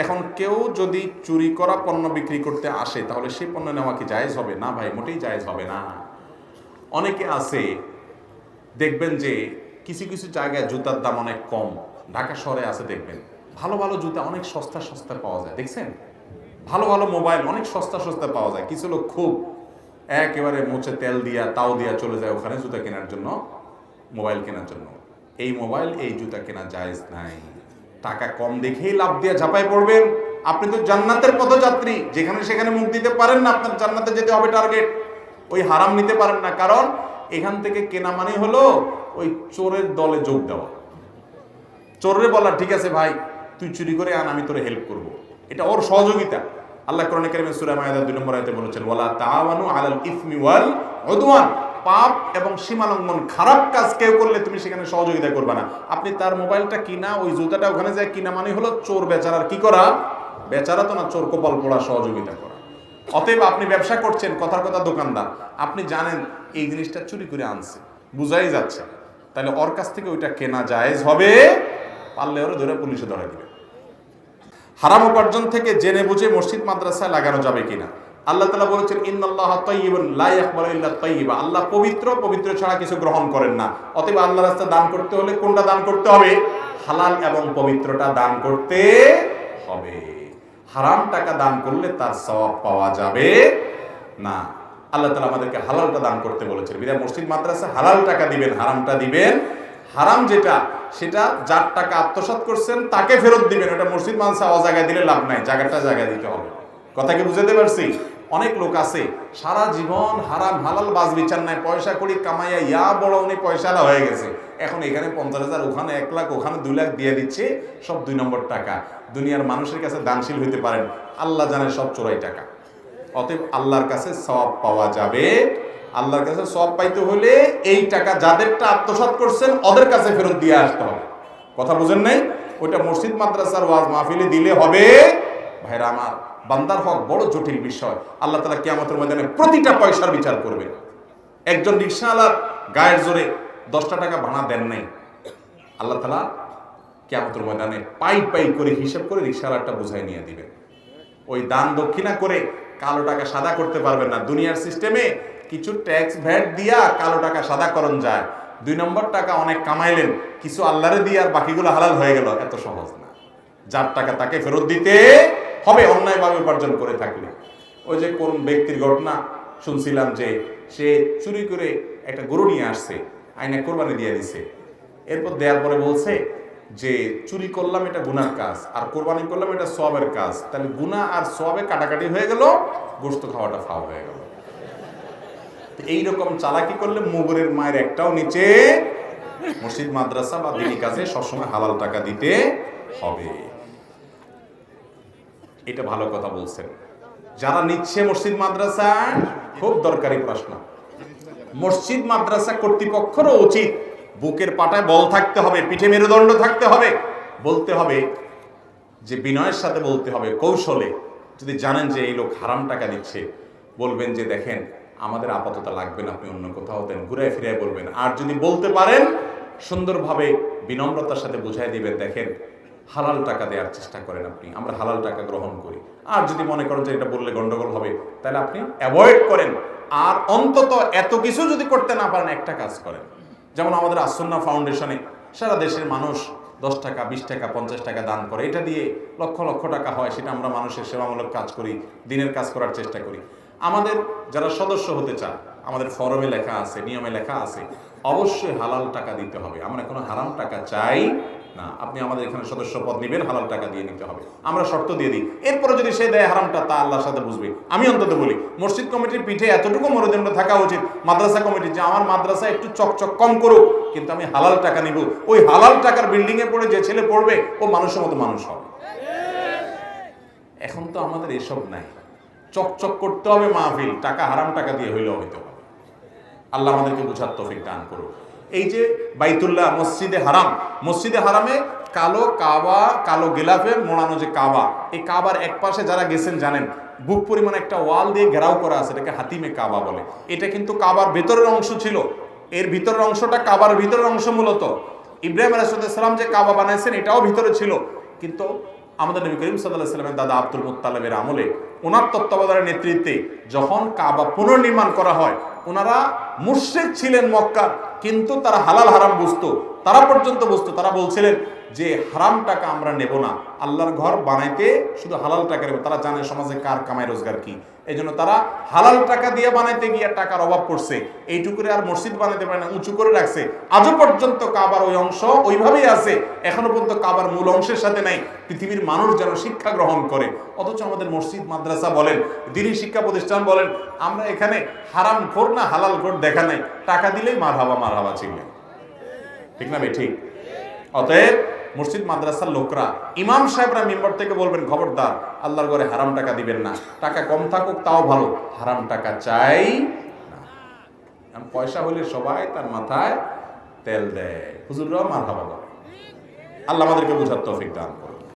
এখন কেউ যদি চুরি করা পণ্য বিক্রি করতে আসে তাহলে সেই পণ্য নেওয়া কি জায়েজ হবে? না ভাই, মোটেই জায়েজ হবে না। অনেকে আছে দেখবেন যে কিছু কিছু জায়গায় জুতার দাম অনেক কম, ঢাকা শহরে আছে দেখবেন ভালো ভালো জুতা অনেক সস্তা সস্তা পাওয়া যায়, দেখছেন? ভালো ভালো মোবাইল অনেক সস্তা সস্তা পাওয়া যায়। কিছু লোক খুব একেবারে মুছে তেল দিয়া তাও দিয়া চলে যায় ওখানে জুতা কেনার জন্য, মোবাইল কেনার জন্য। এই মোবাইল এই জুতা কেনা জায়েজ নাই। টাকা কম দেখেই লাভ দিয়ে ঝাঁপায় পড়বেন। আপনি তো জান্নাতের পথযাত্রী, যেখানে সেখানে মুখ দিতে পারেন না, আপনার জান্নাতে যেতে হবে টার্গেট। ওই হারাম নিতে পারেন না, কারণ এখান থেকে কেনা মানে হলো ওই চোরের দলে যোগ দেওয়া। চোরের বলা ঠিক আছে ভাই তুই চুরি করে আন, আমি তোরে হেল্প করব, এটা ওর সহযোগিতা। আল্লাহ কোরআনে কারিমে সূরা মায়েদা 2 নম্বর আয়াতে বলেছেন ওয়ালা তাআওয়ানু আলাল ইসমি ওয়াল উদওয়ান, পাপ এবং সীমালঙ্ঘন খারাপ কাজ কেউ করলে তুমি সেখানে সহযোগিতা করবে না। আপনি তার মোবাইলটা কিনা ওই জুতাটা ওখানে যায় কিনা মানে হলো চোর বেচারার কি করা, বেচারা তো না, চোর কপাল পোড়া সহযোগিতা করা। অতএব আপনি ব্যবসা করছেন, কথার কথা দোকানদার, আপনি জানেন এই জিনিসটা চুরি করে আনছে, বুঝাই যাচ্ছে, তাহলে ওর কাছ থেকে ওইটা কেনা জায়েজ হবে, পারলে ওরা ধরে পুলিশে ধরে দিবে। হারাম উপার্জন থেকে জেনে বুঝে মসজিদ মাদ্রাসায় লাগানো যাবে কিনা? আল্লাহ তাআলা বলেছেন ইন্নাল্লাহা তাইয়্যিবুন লা ইয়াকবালু ইল্লা তাইয়্যিবা, আল্লাহ পবিত্র, পবিত্র ছাড়া কিছু গ্রহণ করেন না। অতএব আল্লাহর রাস্তায় দান করতে হলে কোনটা দান করতে হবে? হালাল এবং পবিত্রটা দান করতে হবে। হারাম টাকা দান করলে তার সওয়াব পাওয়া যাবে না। আল্লাহ তাআলা আমাদেরকে হালালটা দান করতে বলেছেন, বিধায় মসজিদ মাদ্রাসা হালাল টাকা দিবেন, হারামটা দিবেন। হারাম যেটা সেটা যার টাকা আত্মসাৎ করছেন তাকে ফেরত দিবেন, ওটা মসজিদ মাদ্রাসা জায়গায় দিলে লাভ নাই, জায়গাটা জায়গায় দিতে হবে। কথা কি বুঝাতে পারছি? অনেক লোক আছে সারা জীবন হারাম হালাল বাজ বিচার নাই, পয়সা করি কামাইয়া ইয়া বড় উনি পয়সাটা হয়ে গেছে, এখন এখানে 50,000, ওখানে 1 লাখ, ওখানে 2 লাখ দিয়ে দিচ্ছে, সব 2 নম্বর টাকা। দুনিয়ার মানুষের কাছে দানশীল হইতে পারেন, আল্লাহ জানে সব চোরাই টাকা। অতএব আল্লাহর কাছে সওয়াব পাওয়া যাবে। আল্লাহর কাছে সওয়াব পাইতে হলে এই টাকা যাদেরটা আত্মসাৎ করছেন ওদের কাছে ফেরত দিয়ে আসতে হবে। কথা বুঝেন নাই? ওইটা মসজিদ মাদ্রাসার ওয়াজ মাহফিলে দিলে হবে? ভাইরা আমার, বান্দার হক বড় জটিল বিষয়। আল্লাহ তাআলা কিয়ামতের ময়দানে প্রতিটা পয়সার বিচার করবেন। একজন রিকশাওয়ালার গায়ের জোরে 10টা টাকা ভাড়া দেন নাই, আল্লাহ তাআলা কিয়ামতের ময়দানে পাই পাই করে হিসাব করে রিকশাওয়ালাটা বুঝাই নিয়ে দিবেন। ওই দান দক্ষিণা করে কালো টাকা সাদা করতে পারবেন না। দুনিয়ার সিস্টেমে কিছু ট্যাক্স ভ্যাট দিয়া কালো টাকা সাদা করণ যায়। 2 নম্বর টাকা অনেক কামাইলেন, কিছু আল্লাহরে দিয়ে আর বাকিগুলো হালাল হয়ে গেল, এত সহজ না। যার টাকা তাকে ফেরত দিতে হবে অন্যায়ভাবে উপার্জন করে থাকলে। ওই যে কোন ব্যক্তির ঘটনা শুনছিলাম যে সে চুরি করে একটা গরু নিয়ে আসছে, আইনে কোরবানি দিয়ে দিছে। এরপর দেওয়ার পরে বলছে যে চুরি করলাম এটা গুনার কাজ, আর কোরবানি করলাম এটা সওয়াবের কাজ, তাহলে গুনাহ আর সওয়াবে কাটাকাটি হয়ে গেল, গোশত খাওয়াটা ফাও হয়ে গেল। এইরকম চালাকি করলে মুগুরের মায়ের একটাও নিচে। মসজিদ মাদ্রাসা বা দিনী কাজে সবসময় হালাল টাকা দিতে হবে। এটা ভালো কথা বলছেন। যারা নিচ্ছে মসজিদ মাদ্রাসা, খুব দরকারি প্রশ্ন। মসজিদ মাদ্রাসা কর্তৃপক্ষেরও উচিত বুকের পাটায় বল থাকতে হবে, পিঠে মেরুদণ্ড থাকতে হবে, বলতে হবে যে বিনয়ের সাথে বলতে হবে, কৌশলে। যদি জানেন যে এই লোক হারাম টাকা দিচ্ছে, বলবেন যে দেখেন আমাদের আপাতত লাগবে না, আপনি অন্য কোথাও দেন, ঘুরে ফিরে বলবেন। আর যদি বলতে পারেন সুন্দরভাবে বিনম্রতার সাথে বুঝাই দিবেন, দেখেন হালাল টাকা দেওয়ার চেষ্টা করেন আপনি, আমরা হালাল টাকা গ্রহণ করি। আর যদি মনে করেন যে এটা বললে গন্ডগোল হবে, তাহলে আপনি অ্যাভয়েড করেন। আর অন্তত এত কিছু যদি করতে না পারেন, একটা কাজ করেন, যেমন আমাদের আসুন্নাহ ফাউন্ডেশনে সারা দেশের মানুষ 10 টাকা, 20 টাকা, 50 টাকা দান করে, এটা দিয়ে লক্ষ লক্ষ টাকা হয়, সেটা আমরা মানুষের সেবামূলক কাজ করি, দিনের কাজ করার চেষ্টা করি। আমাদের যারা সদস্য হতে চায়, আমাদের ফরমে লেখা আছে, নিয়মে লেখা আছে, অবশ্যই হালাল টাকা দিতে হবে। আমরা কোনো হারাম টাকা চাই না। আপনি আমাদের এখানে সদস্য পদ নেবেন, হালাল টাকা দিয়ে নিতে হবে, আমরা শর্ত দিয়ে দিই। এরপরে যদি সে দেয় হারামটা, তা আল্লাহর সাথে বুঝবে। আমি অন্তত বলি মসজিদ কমিটির পিঠে এতটুকু মেরুদণ্ড থাকা উচিত, মাদ্রাসা কমিটির, যে আমার মাদ্রাসা একটু চকচক কম করুক, কিন্তু আমি হালাল টাকা নিব। ওই হালাল টাকার বিল্ডিং এ পড়ে যে ছেলে পড়বে, ও মানুষের মতো মানুষ হবে। এখন তো আমাদের এসব নাই। চকচক করতে হবে মাহফিল, টাকা হারাম টাকা দিয়ে হইলেও হইতে হবে। আল্লাহ আমাদেরকে বুঝার তৌফিক দান করুক। এই যে বাইতুল্লাহ, মসজিদে হারাম, মসজিদে হারামে কালো কাবা, কালো গিলাফে মোড়ানো যে কাবা, এই কাবার এক পাশে যারা গেছেন জানেন বুক পরিমাণ একটা ওয়াল দিয়ে ঘেরাও করা আছে, এটাকে হাতিমে কাবা বলে। এটা কিন্তু কাবার ভেতরের অংশ ছিল, এর ভিতরের অংশটা কাবার ভিতরের অংশ। মূলত ইব্রাহিম আলাইহিস সালাম যে কাবা বানাইছেন এটাও ভিতরে ছিল, কিন্তু আমাদের নবী করিম সাল্লাল্লাহু আলাইহি ওয়াসাল্লামের দাদা আব্দুল মুত্তালিবের আমলে ওনার তত্ত্বাবধানের নেতৃত্বে যখন কাবা পুনর্নির্মাণ করা হয়, ওনারা মুশরিক ছিলেন মক্কার, কিন্তু তারা হালাল হারাম বুঝতো, তারা পর্যন্ত বুঝতো। তারা বলছিলেন যে হারাম টাকা আমরা নেব না, আল্লাহর ঘর বানাইতে শুধু হালাল টাকা নেব। তারা জানে সমাজে কার কামাই রোজগার কি, এই জন্য তারা হালাল টাকা দিয়ে বানাইতে গিয়ে টাকার অভাব পড়ছে, এইটুকুরে আর মসজিদ বানাইতে পারে না, উঁচু করে রাখছে। আজও পর্যন্ত কাবার ওই অংশ ওইভাবেই আছে, এখনো পর্যন্ত কাবার মূল অংশের সাথে নাই। পৃথিবীর মানুষ যেন শিক্ষা গ্রহণ করে, অথচ আমাদের মসজিদ মাদ্রাসা বলেন, দ্বীনি শিক্ষা প্রতিষ্ঠান বলেন, আমরা এখানে হারাম খোর না হালাল খোর দেখা নাই, টাকা দিলেই মারহাবা চিনলে, ঠিক না ভাই? ঠিক। অতএব মসজিদ মাদ্রাসার লোকরা, ইমাম সাহেবরা মেম্বার থেকে বলবেন, খবরদার আল্লাহর ঘরে হারাম টাকা দিবেন না, টাকা কম থাকুক তাও ভালো, হারাম টাকা চাই না। পয়সা হলে সবাই তার মাথায় তেল দেয়, হুজুররাও মারহাবা বলে। আল্লাহ আমাদেরকে বুঝার তৌফিক দান।